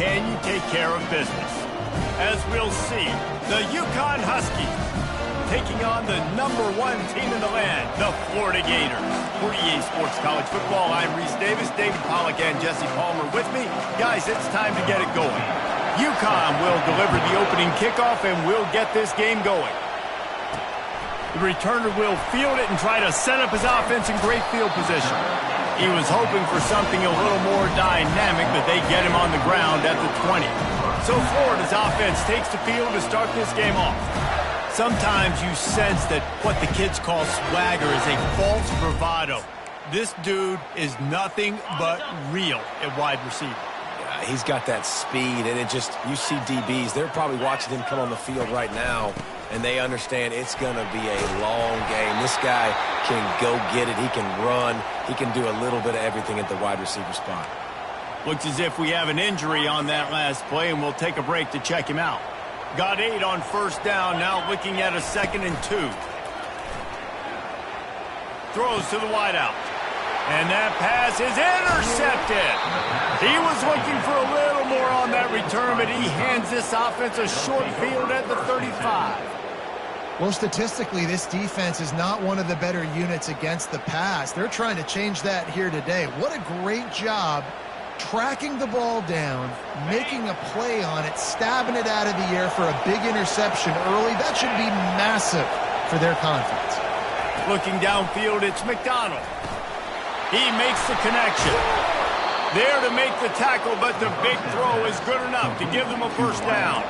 can you take care of business? As we'll see, the UCONN Huskies taking on the #1 team in the land, the Florida Gators. For EA Sports College Football, I'm Reese Davis, David Pollack, and Jesse Palmer with me. Guys, it's time to get it going. UCONN will deliver the opening kickoff, and we'll get this game going. The returner will field it and try to set up his offense in great field position. He was hoping for something a little more dynamic, but they get him on the ground at the 20. So Florida's offense takes the field to start this game off. Sometimes you sense that what the kids call swagger is a false bravado. This dude is nothing but real at wide receiver. Yeah, he's got that speed, and you see DBs, they're probably watching him come on the field right now, and they understand it's going to be a long game. This guy can go get it. He can run. He can do a little bit of everything at the wide receiver spot. Looks as if we have an injury on that last play, and we'll take a break to check him out. Got 8 on first down, now looking at a 2nd and 2. Throws to the wideout. And that pass is intercepted. He was looking for a little more on that return, but he hands this offense a short field at the 35. Well, statistically, this defense is not one of the better units against the pass. They're trying to change that here today. What a great job tracking the ball down, making a play on it, stabbing it out of the air for a big interception early. That should be massive for their confidence. Looking downfield, it's McDonald. He makes the connection. There to make the tackle, but the big throw is good enough to give them a first down.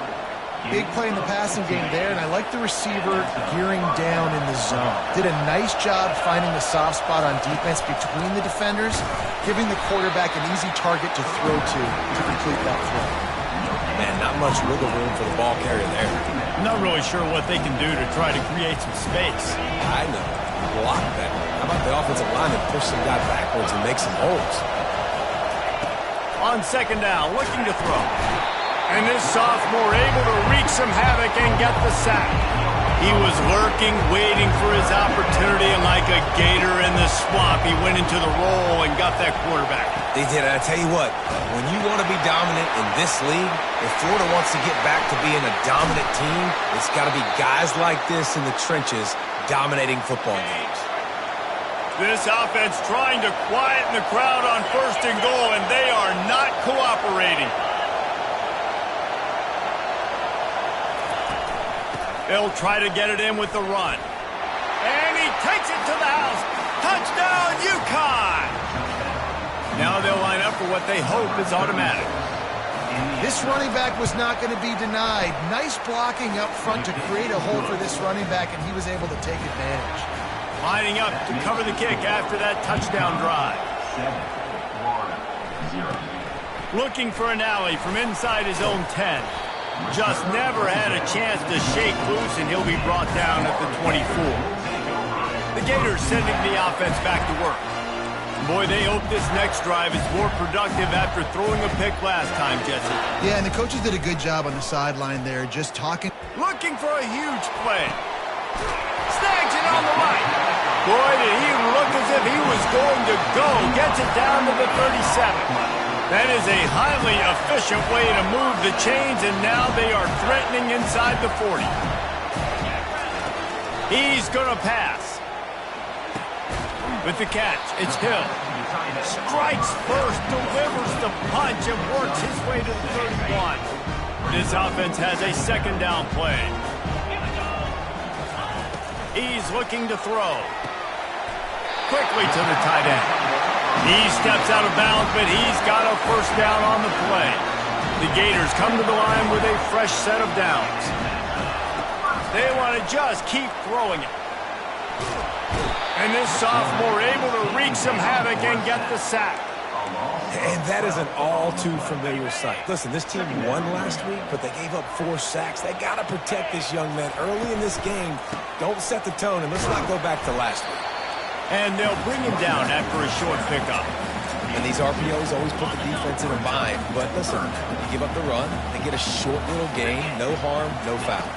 Big play in the passing game there, and I like the receiver gearing down in the zone. Did a nice job finding the soft spot on defense between the defenders, giving the quarterback an easy target to throw to complete that throw. Man, not much wiggle room for the ball carrier there. I'm not really sure what they can do to try to create some space. I know. Block that. How about the offensive line and push some guy backwards and make some holes? On 2nd down, looking to throw. And this sophomore able to wreak some havoc and get the sack. He was lurking, waiting for his opportunity, and like a gator in the swamp, he went into the roll and got that quarterback. They did. I tell you what, when you want to be dominant in this league, if Florida wants to get back to being a dominant team, it's got to be guys like this in the trenches dominating football games. This offense trying to quieten the crowd on 1st and goal, and they are not cooperating. They'll try to get it in with the run. And he takes it to the house. Touchdown, UConn! Now they'll line up for what they hope is automatic. This running back was not going to be denied. Nice blocking up front to create a hole for this running back, and he was able to take advantage. Lining up to cover the kick after that touchdown drive. 7-1-0. Looking for an alley from inside his own 10. Just never had a chance to shake loose, and he'll be brought down at the 24. The Gators sending the offense back to work. Boy, they hope this next drive is more productive after throwing a pick last time, Jesse. Yeah, and the coaches did a good job on the sideline there, just talking. Looking for a huge play. Snags it on the right. Boy, did he look as if he was going to go. Gets it down to the 37. That is a highly efficient way to move the chains, and now they are threatening inside the 40. He's going to pass. With the catch, it's Hill. Strikes first, delivers the punch, and works his way to the 31. This offense has a 2nd down play. He's looking to throw. Quickly to the tight end. He steps out of bounds, but he's got a first down on the play. The Gators come to the line with a fresh set of downs. They want to just keep throwing it. And this sophomore able to wreak some havoc and get the sack. And that is an all-too-familiar sight. Listen, this team won last week, but they gave up 4 sacks. They got to protect this young man early in this game. Don't set the tone, and let's not go back to last week. And they'll bring him down after a short pickup. And these RPOs always put the defense in a bind. But listen, you give up the run, they get a short little gain, no harm, no foul.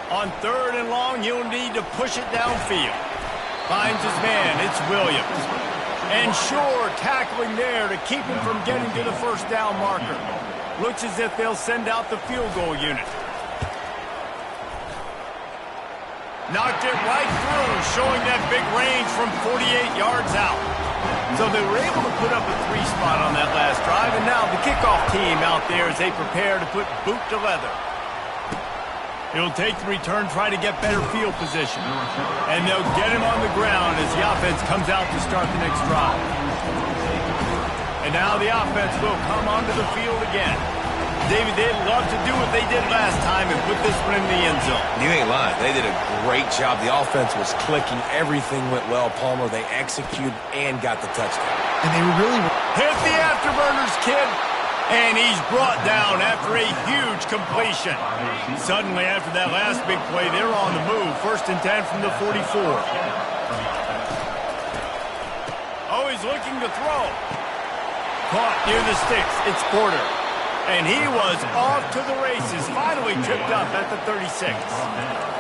On 3rd and long, you'll need to push it downfield. Finds his man, it's Williams. And Shore tackling there to keep him from getting to the first down marker. Looks as if they'll send out the field goal unit. Knocked it right through, showing that big range from 48 yards out. So they were able to put up a 3 spot on that last drive, and now the kickoff team out there as they prepare to put boot to leather. It'll take the return, try to get better field position. And they'll get him on the ground as the offense comes out to start the next drive. And now the offense will come onto the field again. David, they'd love to do what they did last time and put this one in the end zone. You ain't lying. They did a great job. The offense was clicking. Everything went well, Palmer. They executed and got the touchdown. And they were really... Hit the afterburners, kid. And he's brought down after a huge completion. Suddenly, after that last big play, they're on the move. 1st and 10 from the 44. Oh, he's looking to throw. Caught near the sticks. It's Porter. And he was off to the races. Finally tripped up at the 36.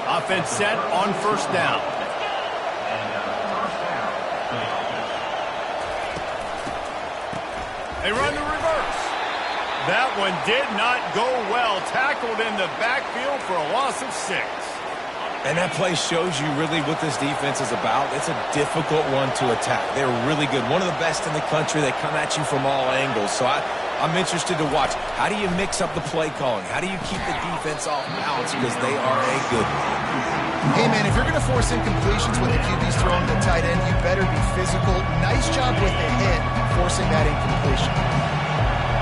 Offense set on 1st down. They run the reverse. That one did not go well. Tackled in the backfield for a loss of 6. And that play shows you really what this defense is about. It's a difficult one to attack. They're really good. One of the best in the country. They come at you from all angles. So I'm interested to watch. How do you mix up the play calling? How do you keep the defense off balance? Because they are a good one. Hey, man, if you're going to force incompletions when the QB's throwing the tight end, you better be physical. Nice job with the hit, forcing that incompletion.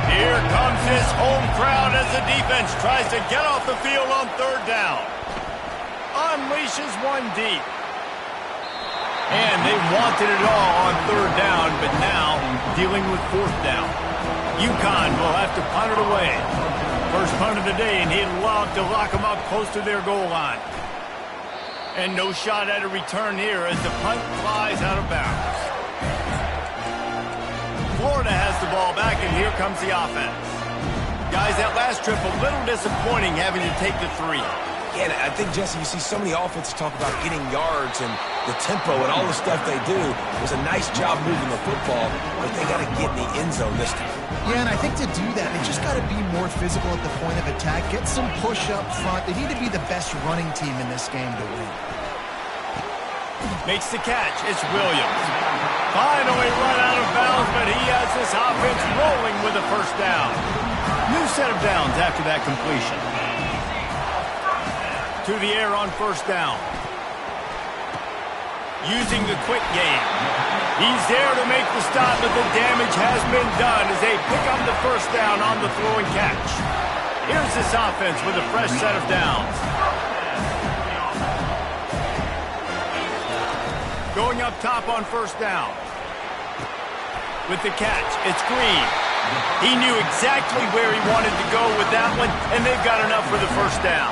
Here comes this home crowd as the defense tries to get off the field on 3rd down. Unleashes one deep. And they wanted it all on 3rd down, but now dealing with 4th down. UConn will have to punt it away. First punt of the day, and he'd love to lock them up close to their goal line. And no shot at a return here as the punt flies out of bounds. Florida has the ball back, and here comes the offense. Guys, that last trip a little disappointing having to take the 3. Yeah, and I think, Jesse, you see so many offenses talk about getting yards and the tempo and all the stuff they do. It was a nice job moving the football, but they got to get in the end zone this time. Yeah, and I think to do that, they just got to be more physical at the point of attack, get some push up front. They need to be the best running team in this game to win. Makes the catch. It's Williams. Finally run out of bounds, but he has this offense rolling with a 1st down. New set of downs after that completion. To the air on 1st down. Using the quick game. He's there to make the stop, but the damage has been done as they pick up the 1st down on the throw and catch. Here's this offense with a fresh set of downs. Going up top on 1st down. With the catch, it's Green. He knew exactly where he wanted to go with that one, and they've got enough for the 1st down.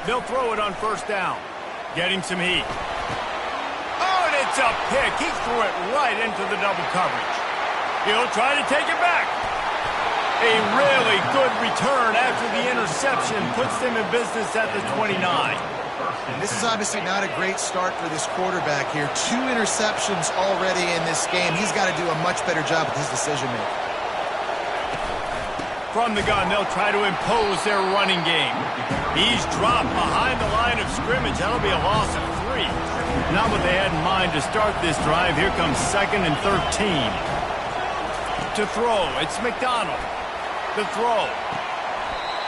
They'll throw it on 1st down. Getting some heat. Oh, and it's a pick. He threw it right into the double coverage. He'll try to take it back. A really good return after the interception puts them in business at the 29. This is obviously not a great start for this quarterback here. 2 interceptions already in this game. He's got to do a much better job with his decision-making. From the gun, they'll try to impose their running game. He's dropped behind the line of scrimmage. That'll be a loss of 3. Not what they had in mind to start this drive. Here comes 2nd and 13. To throw, it's McDonald. The throw.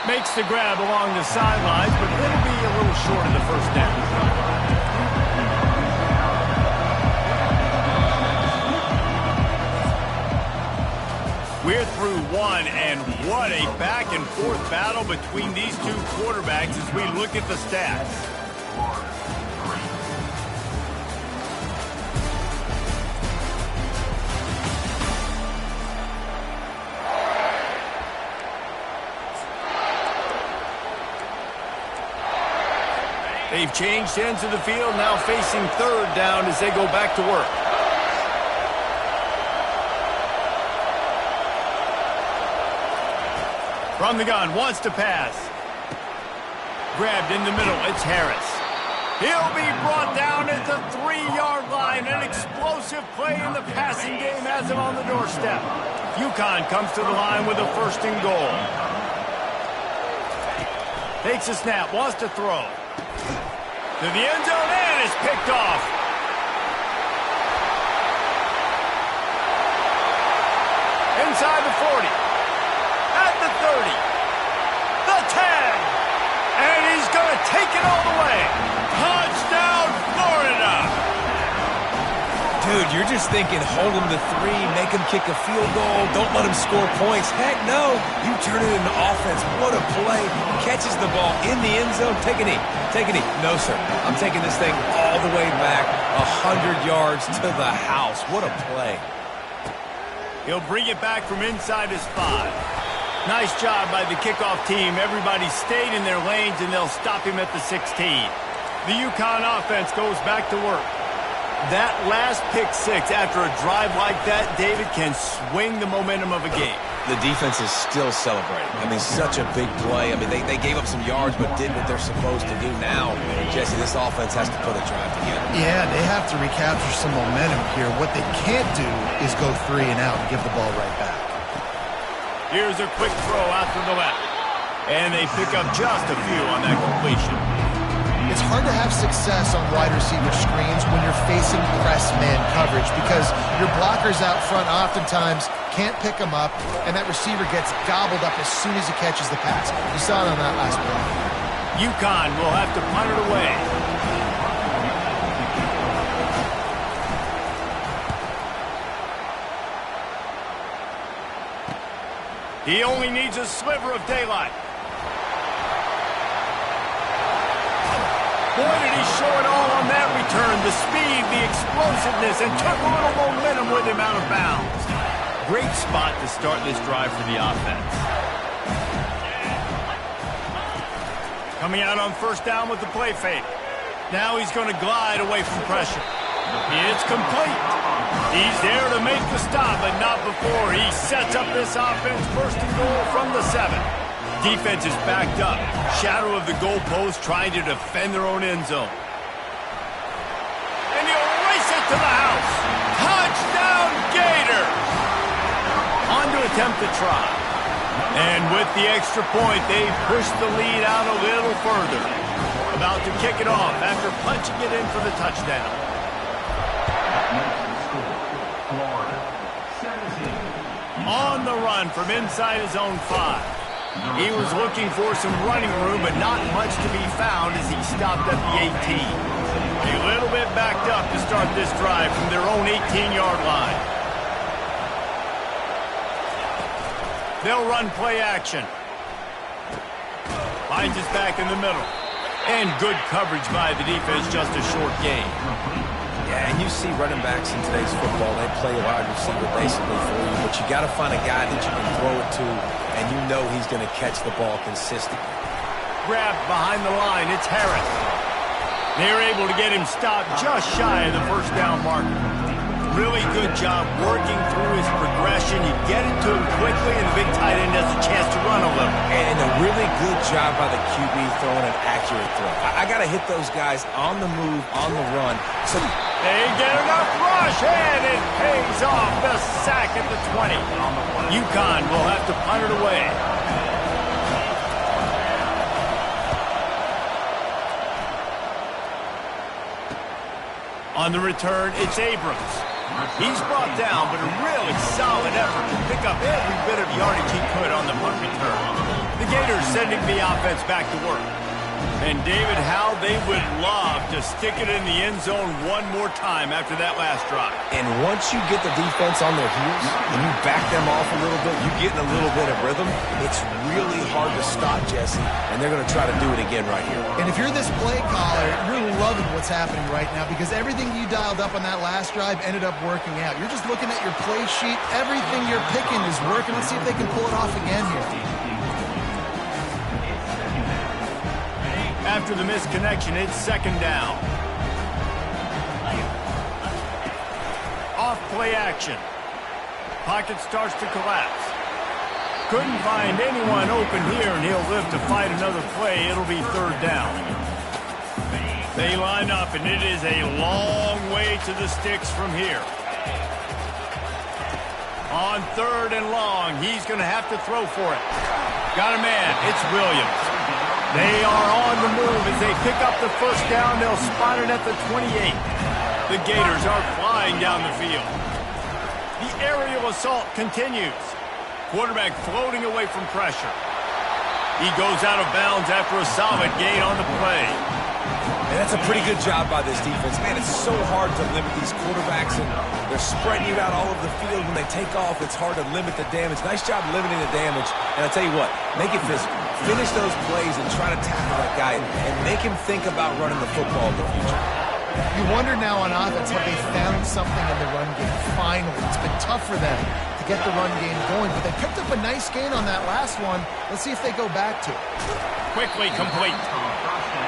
Makes the grab along the sidelines, but it'll be a little short of the 1st down. We're through 1, and what a back-and-forth battle between these 2 quarterbacks as we look at the stats. They've changed ends of the field, now facing 3rd down as they go back to work. From the gun, wants to pass. Grabbed in the middle, it's Harris. He'll be brought down at the 3-yard line. An explosive play in the passing game has him on the doorstep. UConn comes to the line with a 1st and goal. Takes a snap, wants to throw. To the end zone, and is picked off. Inside the 40. At the 30. The 10. And he's going to take it all the way. Touchdown, Florida. Dude, you're just thinking, hold him to 3, make him kick a field goal, don't let him score points. Heck no, you turn it into offense. What a play. Catches the ball in the end zone. Take a knee. Take a knee. No, sir. I'm taking this thing all the way back 100 yards to the house. What a play. He'll bring it back from inside his 5. Nice job by the kickoff team. Everybody stayed in their lanes, and they'll stop him at the 16. The UConn offense goes back to work. That last pick 6 after a drive like that, David, can swing the momentum of a game. The defense is still celebrating. I mean, such a big play. I mean, they gave up some yards but did what they're supposed to do. Now, Jesse, this offense has to put a drive together. Yeah, they have to recapture some momentum here. What they can't do is go 3 and out and give the ball right back. Here's a quick throw out to the left. And they pick up just a few on that completion. It's hard to have success on wide receiver screens when you're facing press man coverage because your blockers out front oftentimes can't pick them up, and that receiver gets gobbled up as soon as he catches the pass. You saw it on that last play. UConn will have to punt it away. He only needs a sliver of daylight. Boy, did he show it all on that return. The speed, the explosiveness, and took a little momentum with him out of bounds. Great spot to start this drive for the offense. Coming out on 1st down with the play fake. Now he's going to glide away from pressure. It's complete. He's there to make the stop, but not before. He sets up this offense 1st and goal from the 7. Defense is backed up. Shadow of the goalpost trying to defend their own end zone. And he'll race it to the house. Touchdown, Gators! On to attempt the try. And with the extra point, they push the lead out a little further. About to kick it off after punching it in for the touchdown. On the run from inside his own 5. He was looking for some running room, but not much to be found as he stopped at the 18. A little bit backed up to start this drive from their own 18-yard line. They'll run play action. Finds his back in the middle. And good coverage by the defense, just a short gain. Yeah, and you see running backs in today's football, they play wide receiver basically for you, but you got to find a guy that you can throw it to, and you know he's going to catch the ball consistently. Grabbed behind the line, it's Harris. They're able to get him stopped just shy of the 1st down marker. Really good job working through his progression. You get it to him quickly, and the big tight end has a chance to run a little. And a really good job by the QB throwing an accurate throw. I got to hit those guys on the move, on the run. So they get enough rush, and it pays off. The sack at the 20. UConn will have to punt it away. On the return, it's Abrams. He's brought down, but a really solid effort to pick up every bit of yardage he could on the punt return. The Gators sending the offense back to work. And David, how they would love to stick it in the end zone one more time after that last drive. And once you get the defense on their heels and you back them off a little bit, you get in a little bit of rhythm, it's really hard to stop, Jesse, and they're going to try to do it again right here. And if you're this play caller, you're loving what's happening right now because everything you dialed up on that last drive ended up working out. You're just looking at your play sheet. Everything you're picking is working. Let's see if they can pull it off again here. After the misconnection, it's 2nd down. Off play action. Pocket starts to collapse. Couldn't find anyone open here, and he'll live to fight another play. It'll be 3rd down. They line up, and it is a long way to the sticks from here. On 3rd and long, he's going to have to throw for it. Got a man. It's Williams. They are on the move as they pick up the first down. They'll spot it at the 28. The Gators are flying down the field. The aerial assault continues. Quarterback floating away from pressure. He goes out of bounds after a solid gain on the play. And that's a pretty good job by this defense. Man, it's so hard to limit these quarterbacks, and they're spreading you out all over the field. When they take off, it's hard to limit the damage. Nice job limiting the damage. And I'll tell you what, make it physical. Finish those plays and try to tackle that guy and make him think about running the football in the future. You wonder now on offense, have they found something in the run game? Finally, it's been tough for them to get the run game going, but they picked up a nice gain on that last one. Let's see if they go back to it. Quickly complete.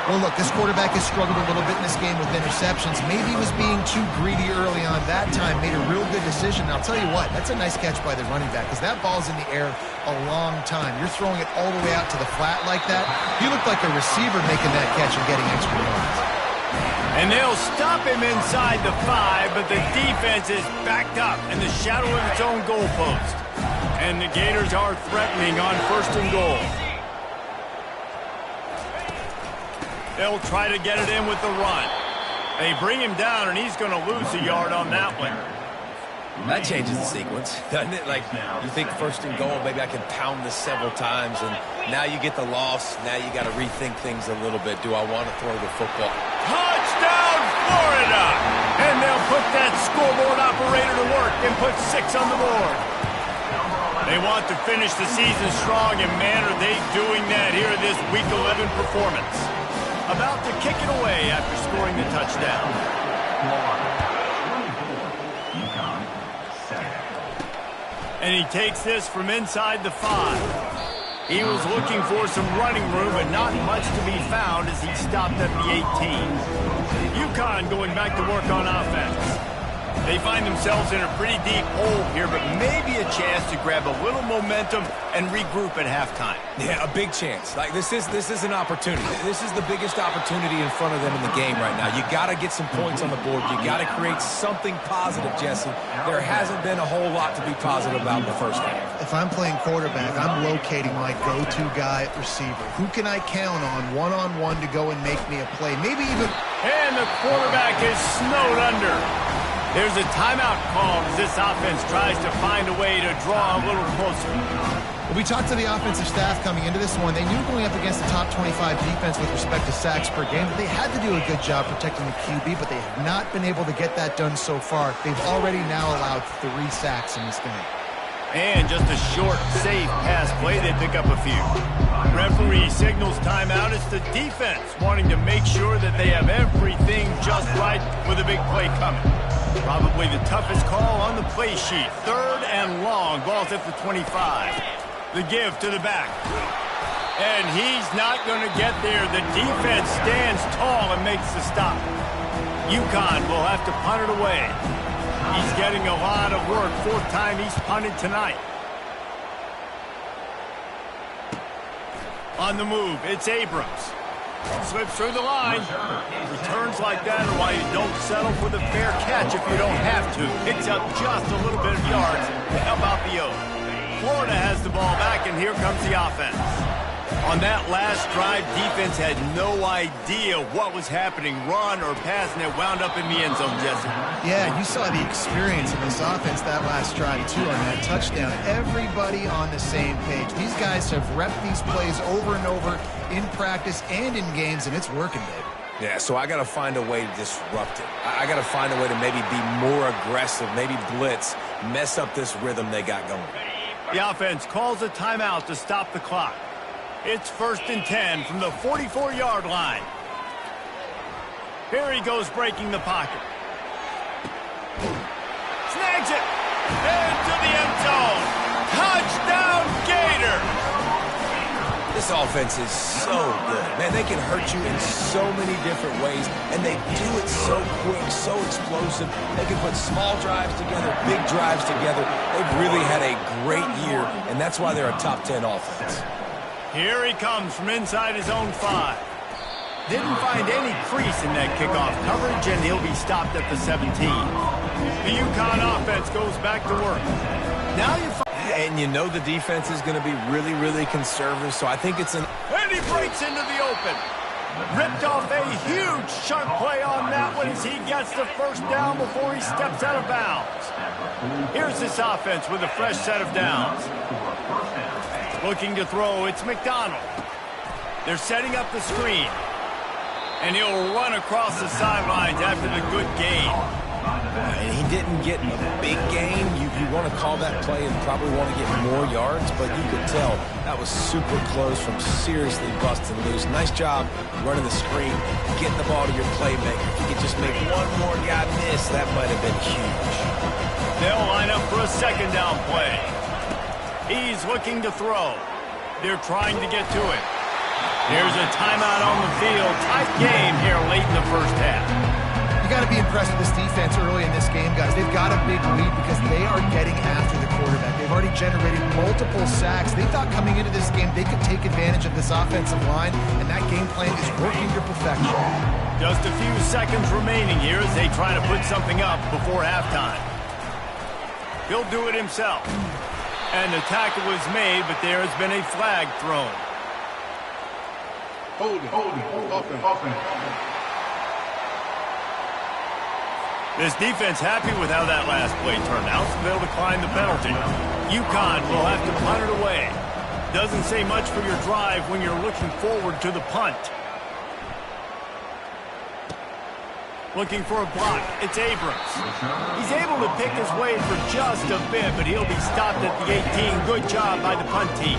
Well, look, this quarterback has struggled a little bit in this game with interceptions. Maybe he was being too greedy early on that time, made a real good decision. And I'll tell you what, that's a nice catch by the running back because that ball's in the air a long time. You're throwing it all the way out to the flat like that. You look like a receiver making that catch and getting extra yards. And they'll stop him inside the 5, but the defense is backed up in the shadow of its own goalpost. And the Gators are threatening on 1st and goal. They'll try to get it in with the run. They bring him down, and he's going to lose a yard on that one. That changes the sequence, doesn't it? Like, you think 1st and goal, maybe I can pound this several times, and now you get the loss. Now you got to rethink things a little bit. Do I want to throw the football? Touchdown, Florida! And they'll put that scoreboard operator to work and put 6 on the board. They want to finish the season strong, and man, are they doing that here in this Week 11 performance. About to kick it away after scoring the touchdown. And he takes this from inside the 5. He was looking for some running room, but not much to be found as he stopped at the 18. UConn going back to work on offense. They find themselves in a pretty deep hole here, but maybe a chance to grab a little momentum and regroup at halftime. Yeah, a big chance. Like, this is an opportunity. This is the biggest opportunity in front of them in the game right now. You got to get some points on the board. You got to create something positive, Jesse. There hasn't been a whole lot to be positive about in the first half. If I'm playing quarterback, I'm locating my go-to guy at receiver. Who can I count on one-on-one to go and make me a play? Maybe even... And the quarterback is snowed under. There's a timeout called as this offense tries to find a way to draw a little closer. Well, we talked to the offensive staff coming into this one. They knew going up against the top 25 defense with respect to sacks per game, that they had to do a good job protecting the QB, but they have not been able to get that done so far. They've already now allowed 3 sacks in this game. And just a short, safe pass play, they pick up a few. Referee signals timeout. It's the defense wanting to make sure that they have everything just right with a big play coming. Probably the toughest call on the play sheet. 3rd and long. Ball's at the 25. The give to the back. And he's not going to get there. The defense stands tall and makes the stop. UConn will have to punt it away. He's getting a lot of work. 4th time he's punted tonight. On the move, it's Abrams. Slips through the line. Returns like that are why you don't settle for the fair catch if you don't have to. Picks up just a little bit of yards to help out the O's. Florida has the ball back, and here comes the offense. On that last drive, defense had no idea what was happening, run or pass, and it wound up in the end zone, Jesse. Yeah, you saw the experience in this offense that last drive, too, on that touchdown. Everybody on the same page. These guys have repped these plays over and over in practice and in games, and it's working, baby. Yeah, so I got to find a way to disrupt it. I got to find a way to maybe be more aggressive, maybe blitz, mess up this rhythm they got going. The offense calls a timeout to stop the clock. It's 1st and 10 from the 44-yard line. Here he goes breaking the pocket. Snags it. Into the end zone. Touchdown, Gator. This offense is so good. Man, they can hurt you in so many different ways, and they do it so quick, so explosive. They can put small drives together, big drives together. They've really had a great year, and that's why they're a top 10 offense. Here he comes from inside his own 5. Didn't find any crease in that kickoff coverage, and he'll be stopped at the 17. The UConn offense goes back to work. Now you And you know the defense is going to be really, really conservative, so I think it's an... And he breaks into the open. Ripped off a huge chunk play on that one as he gets the first down before he steps out of bounds. Here's this offense with a fresh set of downs. Looking to throw, it's McDonald. They're setting up the screen. And he'll run across the sidelines after the good gain. And he didn't get a big gain. You want to call that play and probably want to get more yards, but you could tell that was super close from seriously busting loose. Nice job running the screen, getting the ball to your playmaker. If you could just make one more guy miss, that might have been huge. They'll line up for a second down play. He's looking to throw. They're trying to get to it. Here's a timeout on the field. Tight game here late in the first half. You got to be impressed with this defense early in this game, guys. They've got a big lead because they are getting after the quarterback. They've already generated multiple sacks. They thought coming into this game they could take advantage of this offensive line, and that game plan is working to perfection. Just a few seconds remaining here as they try to put something up before halftime. He'll do it himself. And the tackle was made, but there has been a flag thrown. Hold it. Offense. This defense happy with how that last play turned out, so they'll decline the penalty. UConn will have to punt it away. Doesn't say much for your drive when you're looking forward to the punt. Looking for a block. It's Abrams. He's able to pick his way for just a bit, but he'll be stopped at the 18. Good job by the punt team.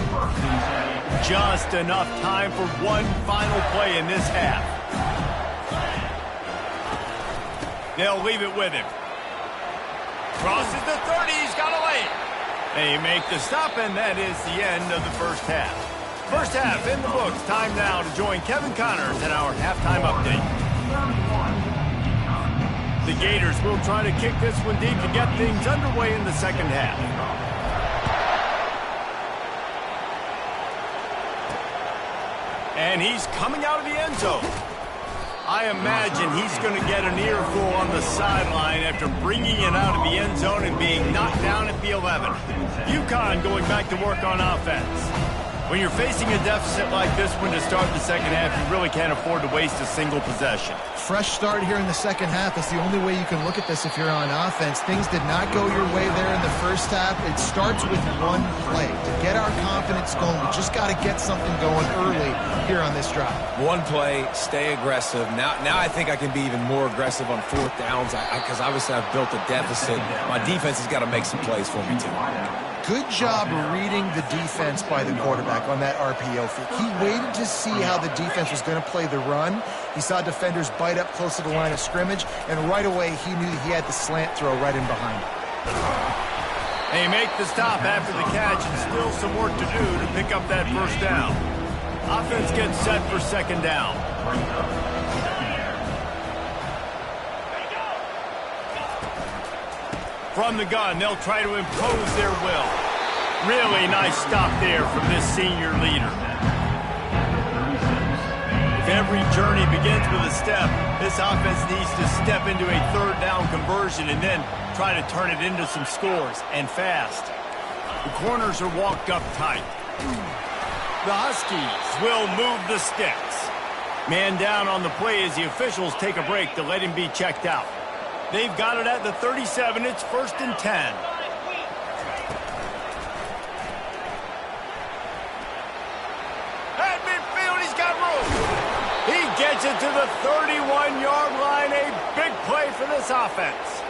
Just enough time for one final play in this half. They'll leave it with him. Crosses the 30. He's got a lane. They make the stop, and that is the end of the first half. First half in the books. Time now to join Kevin Connors in our halftime update. The Gators will try to kick this one deep to get things underway in the second half. And he's coming out of the end zone. I imagine he's going to get an earful on the sideline after bringing it out of the end zone and being knocked down at the 11. UConn going back to work on offense. When you're facing a deficit like this one to start the second half, you really can't afford to waste a single possession. Fresh start here in the second half is the only way you can look at this if you're on offense. Things did not go your way there in the first half. It starts with one play. To get our confidence going, we just got to get something going early here on this drive. One play, stay aggressive. Now I think I can be even more aggressive on fourth downs because obviously I've built a deficit. My defense has got to make some plays for me too. Good job reading the defense by the quarterback on that RPO feed. He waited to see how the defense was going to play the run. He saw defenders bite up close to the line of scrimmage, and right away he knew he had the slant throw right in behind him. They make the stop after the catch, and still some work to do to pick up that first down. Offense gets set for second down. From the gun, they'll try to impose their will. Really nice stop there from this senior leader. If every journey begins with a step, this offense needs to step into a third down conversion and then try to turn it into some scores, and fast. The corners are walked up tight. The Huskies will move the sticks. Man down on the play as the officials take a break to let him be checked out. They've got it at the 37. It's 1st and 10. At midfield, he's got room. He gets it to the 31-yard line. A big play for this offense.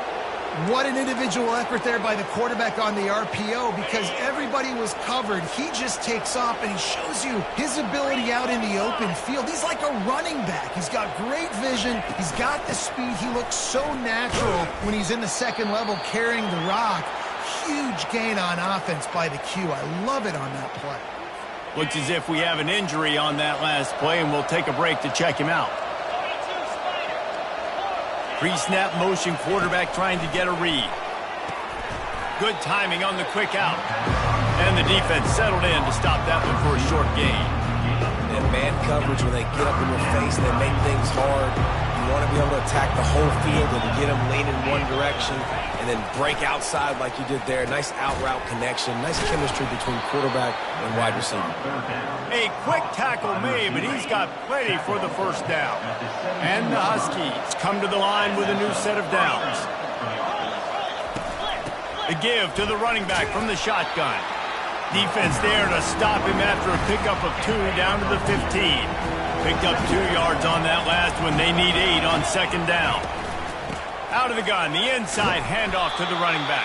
What an individual effort there by the quarterback on the RPO because everybody was covered. He just takes off and he shows you his ability out in the open field. He's like a running back. He's got great vision. He's got the speed. He looks so natural when he's in the second level carrying the rock. Huge gain on offense by the Q. I love it on that play. Looks as if we have an injury on that last play, and we'll take a break to check him out. Pre-snap motion, quarterback trying to get a read. Good timing on the quick out. And the defense settled in to stop that one for a short gain. And man coverage, when they get up in your face, they make things hard. You want to be able to attack the whole field and get them leaning one direction. And and then break outside like you did there. Nice out-route connection. Nice chemistry between quarterback and wide receiver. A quick tackle made, but he's got plenty for the first down. And the Huskies come to the line with a new set of downs. The give to the running back from the shotgun. Defense there to stop him after a pickup of 2 down to the 15. Picked up 2 yards on that last one. They need 8 on second down. Out of the gun, the inside handoff to the running back.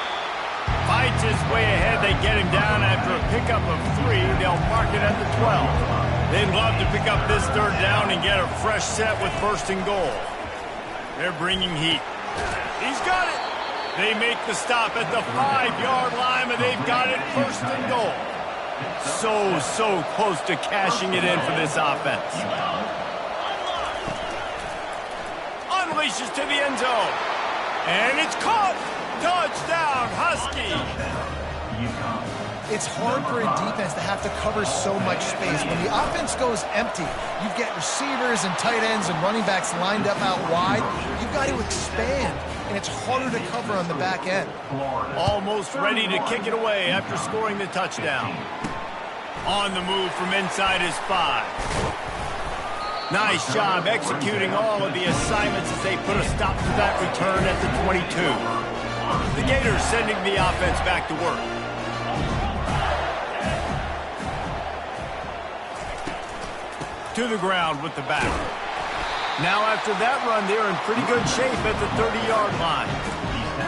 Fights his way ahead. They get him down after a pickup of 3. They'll mark it at the 12. They'd love to pick up this third down and get a fresh set with first and goal. They're bringing heat. He's got it. They make the stop at the 5-yard line, but they've got it first and goal. So close to cashing it in for this offense. Unleashes to the end zone. And it's caught. Touchdown, Husky. It's hard for a defense to have to cover so much space. When the offense goes empty, you get receivers and tight ends and running backs lined up out wide. You've got to expand, and it's harder to cover on the back end. Almost ready to kick it away after scoring the touchdown. On the move from inside his 5. Nice job executing all of the assignments as they put a stop to that return at the 22. The Gators sending the offense back to work. To the ground with the back. Now after that run, they're in pretty good shape at the 30-yard line.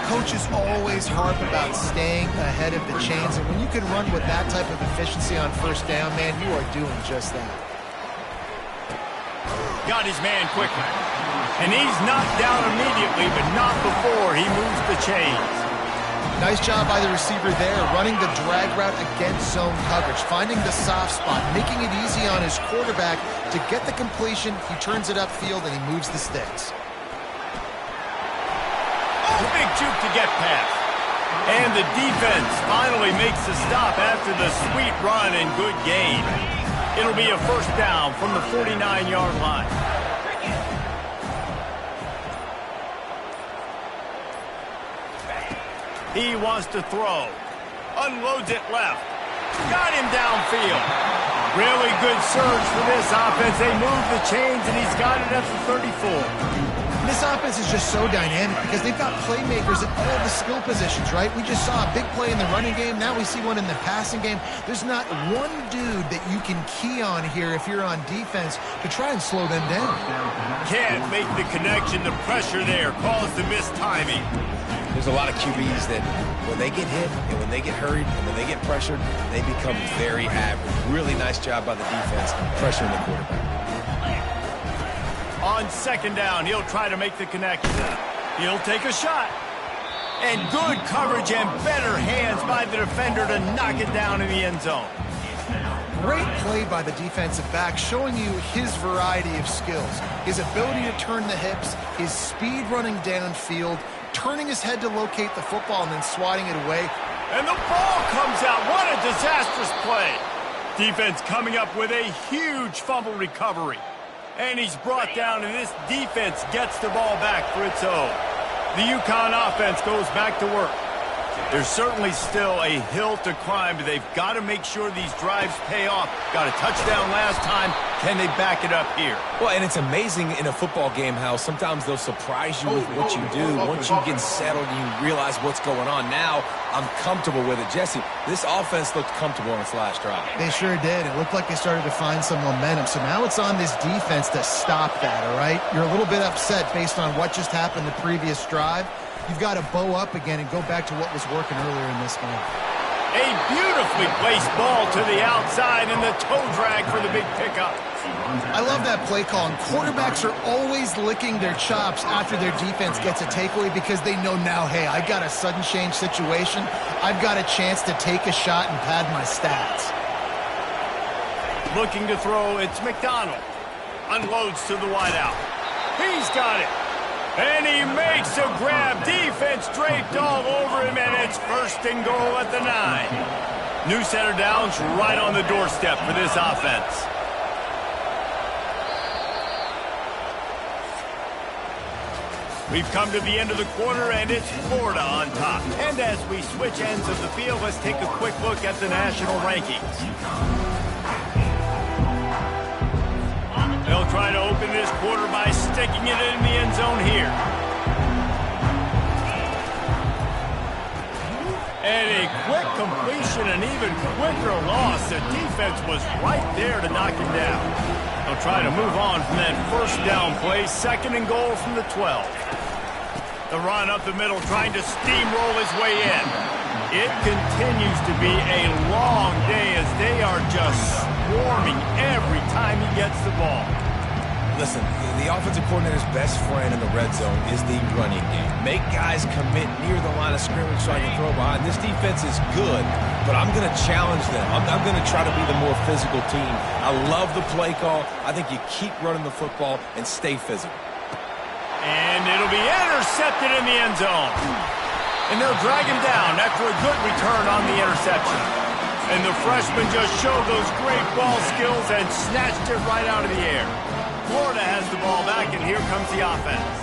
Coaches always harp about staying ahead of the chains, and when you can run with that type of efficiency on first down, man, you are doing just that. Got his man quickly. And he's knocked down immediately, but not before he moves the chains. Nice job by the receiver there, running the drag route against zone coverage, finding the soft spot, making it easy on his quarterback to get the completion. He turns it upfield, and he moves the sticks. Oh, big juke to get past. And the defense finally makes the stop after the sweet run and good gain. It'll be a first down from the 49-yard line. He wants to throw. Unloads it left. Got him downfield. Really good surge for this offense. They move the chains, and he's got it at the 34. This offense is just so dynamic because they've got playmakers at all the skill positions, right? We just saw a big play in the running game. Now we see one in the passing game. There's not one dude that you can key on here if you're on defense to try and slow them down. Can't make the connection. The pressure there caused the missed timing. There's a lot of QBs that when they get hit and when they get hurried and when they get pressured, they become very average. Really nice job by the defense pressuring the quarterback. On second down, he'll try to make the connection. He'll take a shot. And good coverage and better hands by the defender to knock it down in the end zone. Great play by the defensive back, showing you his variety of skills. His ability to turn the hips, his speed running downfield, turning his head to locate the football and then swatting it away. And the ball comes out. What a disastrous play. Defense coming up with a huge fumble recovery. And he's brought down, and this defense gets the ball back for its own. The UConn offense goes back to work. There's certainly still a hill to climb, but they've got to make sure these drives pay off. Got a touchdown last time. Can they back it up here? Well, and it's amazing in a football game how sometimes they'll surprise you with what you do. Once you get settled, you realize what's going on. Now, I'm comfortable with it. Jesse, this offense looked comfortable on its last drive. They sure did. It looked like they started to find some momentum. So now it's on this defense to stop that, all right? You're a little bit upset based on what just happened the previous drive. You've got to bow up again and go back to what was working earlier in this game. A beautifully placed ball to the outside and the toe drag for the big pickup. I love that play call. And quarterbacks are always licking their chops after their defense gets a takeaway because they know now, hey, I got a sudden change situation. I've got a chance to take a shot and pad my stats. Looking to throw, it's McDonald. Unloads to the wideout. He's got it. And he makes a grab. Defense draped all over him, and it's first and goal at the 9. New center downs right on the doorstep for this offense. We've come to the end of the quarter, and it's Florida on top. And as we switch ends of the field, let's take a quick look at the national rankings. They'll try to open this quarter by sticking it in the end zone here. And a quick completion, an even quicker loss. The defense was right there to knock him down. They'll try to move on from that first down play, 2nd and goal from the 12. The run up the middle, trying to steamroll his way in. It continues to be a long day as they are just swarming every time he gets the ball. Listen, the offensive coordinator's best friend in the red zone is the running game. Make guys commit near the line of scrimmage so I can throw behind. This defense is good, but I'm going to challenge them. I'm going to try to be the more physical team. I love the play call. I think you keep running the football and stay physical. And it'll be intercepted in the end zone. And they'll drag him down after a good return on the interception. And the freshman just showed those great ball skills and snatched it right out of the air. Florida has the ball back, and here comes the offense.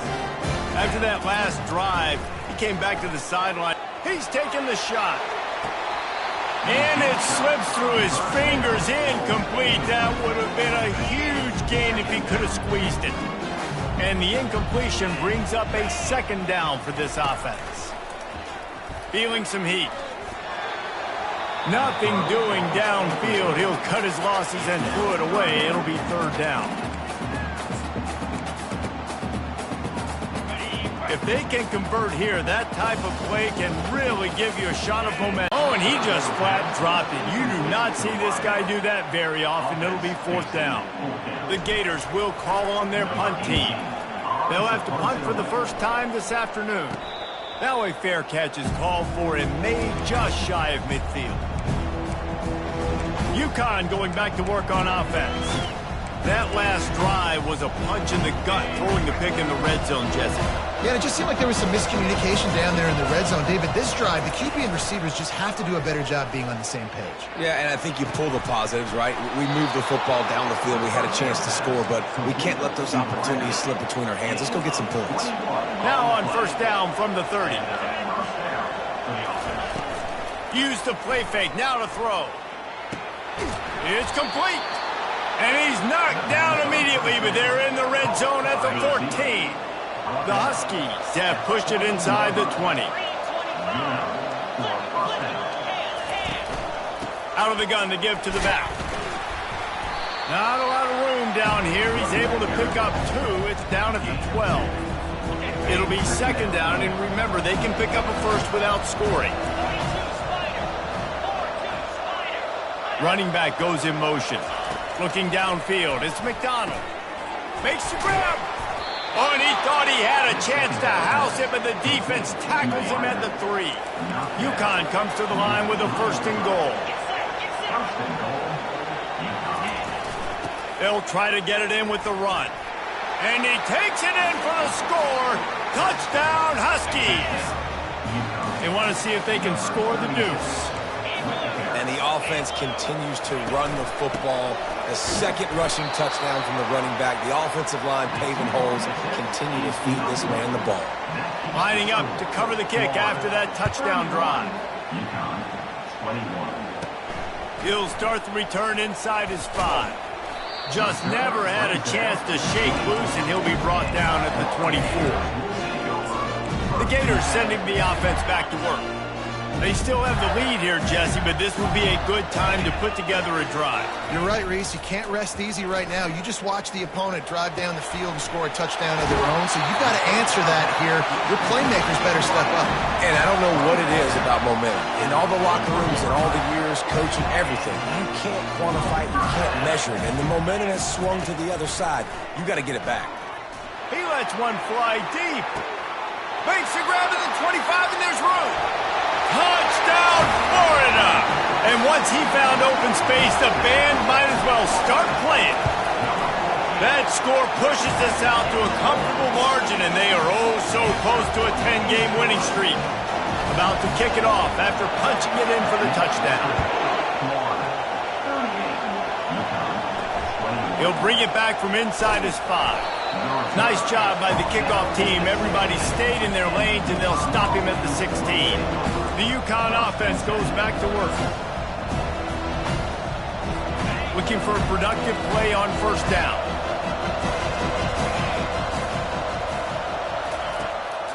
After that last drive, he came back to the sideline. He's taking the shot. And it slips through his fingers, incomplete. That would have been a huge gain if he could have squeezed it. And the incompletion brings up a 2nd down for this offense. Feeling some heat. Nothing doing downfield. He'll cut his losses and throw it away. It'll be 3rd down. If they can convert here, that type of play can really give you a shot of momentum. Oh, and he just flat dropped it. You do not see this guy do that very often. It'll be 4th down. The Gators will call on their punt team. They'll have to punt for the first time this afternoon. Now a fair catch is called for and made just shy of midfield. UConn going back to work on offense. That last drive was a punch in the gut, throwing the pick in the red zone, Jesse. Yeah, it just seemed like there was some miscommunication down there in the red zone. David, this drive, the QB and receivers just have to do a better job being on the same page. Yeah, and I think you pull the positives, right? We moved the football down the field. We had a chance to score, but we can't let those opportunities slip between our hands. Let's go get some points. Now on 1st down from the 30. Use the play fake, now to throw. It's complete. And he's knocked down immediately, but they're in the red zone at the 14. The Huskies have pushed it inside the 20. Out of the gun to give to the back. Not a lot of room down here. He's able to pick up 2. It's down at the 12. It'll be 2nd down, and remember, they can pick up a first without scoring. Running back goes in motion. Looking downfield, it's McDonald. Makes the grab. Oh, and he thought he had a chance to house it, but the defense tackles him at the 3. UConn comes to the line with a 1st and goal. They'll try to get it in with the run. And he takes it in for the score. Touchdown, Huskies. They want to see if they can score the deuce. And the offense continues to run the football. A 2nd rushing touchdown from the running back. The offensive line paving holes. Continue to feed this man the ball. Lining up to cover the kick after that touchdown drive. He'll start the return inside his 5. Just never had a chance to shake loose, and he'll be brought down at the 24. The Gators sending the offense back to work. They still have the lead here, Jesse, but this will be a good time to put together a drive. You're right, Reese. You can't rest easy right now. You just watch the opponent drive down the field and score a touchdown of their own, so you've got to answer that here. Your playmakers better step up. And I don't know what it is about momentum. In all the locker rooms and all the years, coaching, everything, you can't quantify it, you can't measure it. And the momentum has swung to the other side. You got to get it back. He lets one fly deep. Makes the grab at the 25, and there's room. Touchdown, Florida! And once he found open space, the band might as well start playing. That score pushes us out to a comfortable margin, and they are oh so close to a 10-game winning streak. About to kick it off after punching it in for the touchdown. He'll bring it back from inside his 5. Nice job by the kickoff team. Everybody stayed in their lanes, and they'll stop him at the 16. The UConn offense goes back to work. Looking for a productive play on first down.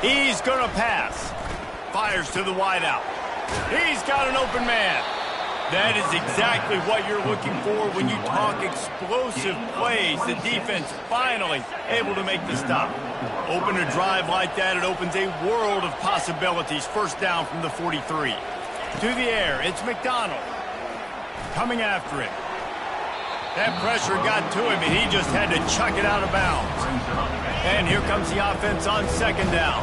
He's going to pass. Fires to the wideout. He's got an open man. That is exactly what you're looking for when you talk explosive plays. The defense finally able to make the stop. Open a drive like that, it opens a world of possibilities. First down from the 43. To the air, it's McDonald. Coming after him. That pressure got to him, and he just had to chuck it out of bounds. And here comes the offense on second down.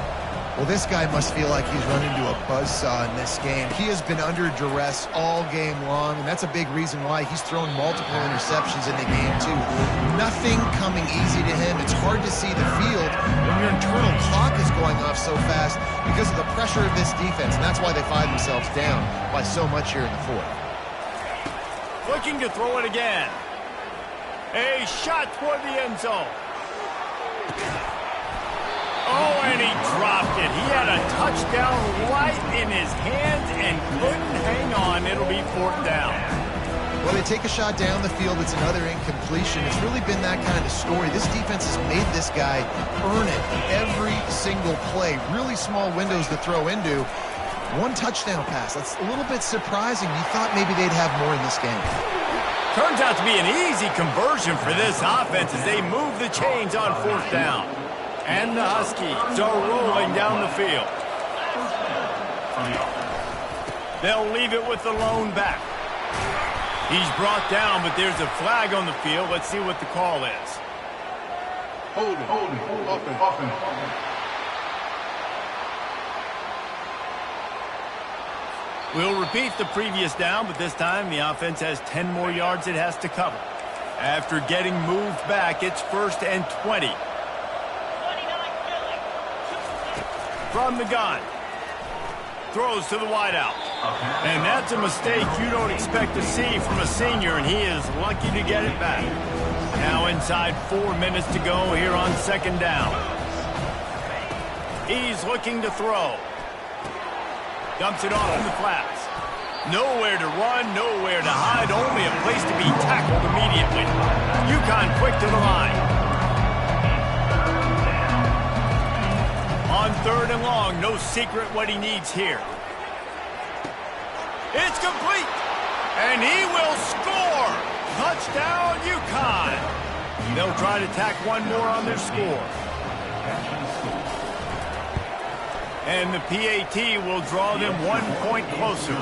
Well, this guy must feel like he's run into a buzzsaw in this game. He has been under duress all game long, and that's a big reason why he's thrown multiple interceptions in the game, too. Nothing coming easy to him. It's hard to see the field when your internal clock is going off so fast because of the pressure of this defense, and that's why they find themselves down by so much here in the fourth. Looking to throw it again. A shot toward the end zone. Oh, and he dropped it. He had a touchdown right in his hands and couldn't hang on. It'll be fourth down. Well, they take a shot down the field. It's another incompletion. It's really been that kind of story. This defense has made this guy earn it every single play. Really small windows to throw into. One touchdown pass. That's a little bit surprising. You thought maybe they'd have more in this game. Turns out to be an easy conversion for this offense as they move the chains on fourth down. And the Huskies are rolling down the field. They'll leave it with the lone back. He's brought down, but there's a flag on the field. Let's see what the call is. Holding, offense. We'll repeat the previous down, but this time the offense has 10 more yards it has to cover. After getting moved back, it's 1st and 20. From the gun. Throws to the wideout. And that's a mistake you don't expect to see from a senior, and he is lucky to get it back. Now inside 4 minutes to go here on second down. He's looking to throw. Dumps it off in the flats. Nowhere to run, nowhere to hide, only a place to be tackled immediately. UConn quick to the line. On 3rd and long, no secret what he needs here. It's complete, and he will score. Touchdown, UConn. They'll try to tack one more on their score. And the PAT will draw them 1 point closer.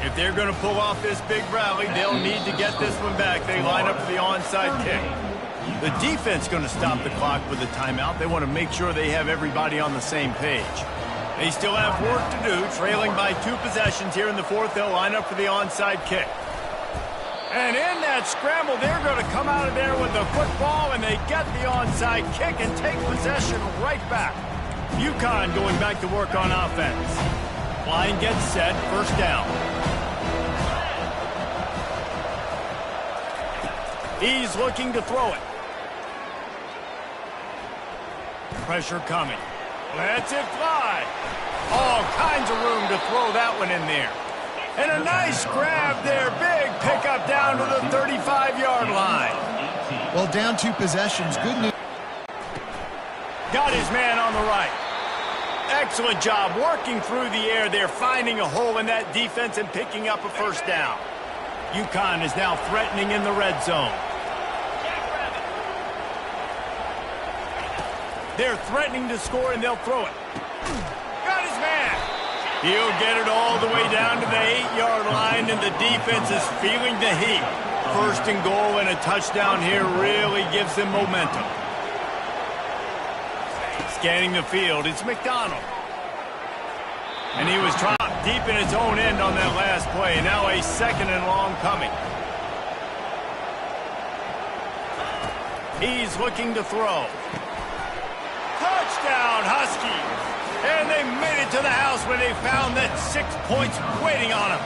If they're going to pull off this big rally, they'll need to get this one back. They line up for the onside kick. The defense going to stop the clock with a timeout. They want to make sure they have everybody on the same page. They still have work to do, trailing by 2 possessions here in the fourth. They'll line up for the onside kick. And in that scramble, they're going to come out of there with the football, and they get the onside kick and take possession right back. UConn going back to work on offense. Line gets set, first down. He's looking to throw it. Pressure coming. Lets it fly. All kinds of room to throw that one in there. And a nice grab there. Big pickup down to the 35-yard line. Well, down 2 possessions. Good news. Got his man on the right. Excellent job working through the air there, finding a hole in that defense and picking up a first down. UConn is now threatening in the red zone. They're threatening to score, and they'll throw it. Got his man. He'll get it all the way down to the 8-yard line, and the defense is feeling the heat. First and goal, and a touchdown here really gives them momentum. Scanning the field, it's McDonald. And he was dropped deep in its own end on that last play. Now a 2nd and long coming. He's looking to throw. Touchdown, Huskies! And they made it to the house when they found that 6 points waiting on them.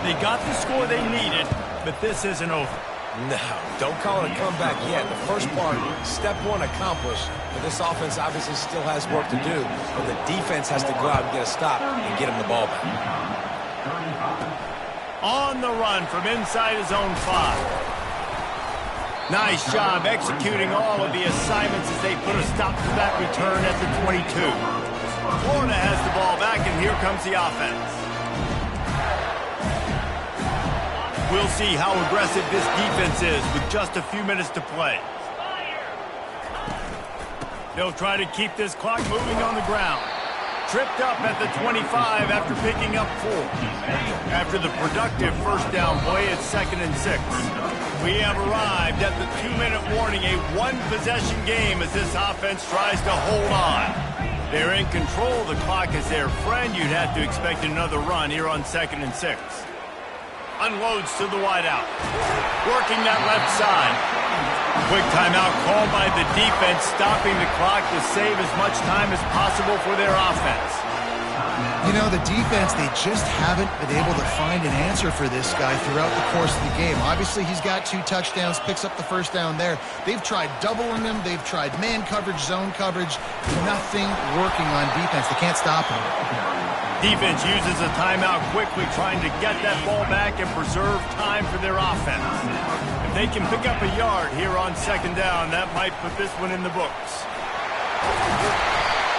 They got the score they needed, but this isn't over. No, don't call it a comeback yet. The first part, step one accomplished. But this offense obviously still has work to do. But the defense has to go out and get a stop and get him the ball back. On the run from inside his own 5. Nice job executing all of the assignments as they put a stop to that return at the 22. Florida has the ball back, and here comes the offense. We'll see how aggressive this defense is with just a few minutes to play. They'll try to keep this clock moving on the ground. Tripped up at the 25 after picking up 4. After the productive first down play, it's 2nd and 6. We have arrived at the 2-minute warning, a one-possession game as this offense tries to hold on. They're in control of the clock as their friend. You'd have to expect another run here on 2nd and 6. Unloads to the wideout. Working that left side. Quick timeout called by the defense, stopping the clock to save as much time as possible for their offense. You know, the defense, they just haven't been able to find an answer for this guy throughout the course of the game. Obviously, he's got 2 touchdowns, picks up the first down there. They've tried doubling him. They've tried man coverage, zone coverage. Nothing working on defense. They can't stop him. Defense uses a timeout quickly, trying to get that ball back and preserve time for their offense. If they can pick up a yard here on 2nd down, that might put this one in the books.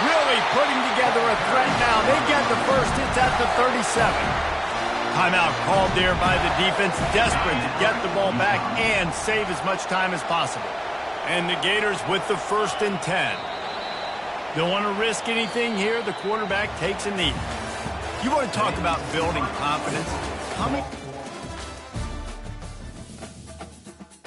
Really putting together a threat now. They get the first. It's at the 37. Timeout called there by the defense, desperate to get the ball back and save as much time as possible. And the Gators with the 1st and 10. Don't want to risk anything here. The quarterback takes a knee. You want to talk about building confidence? How many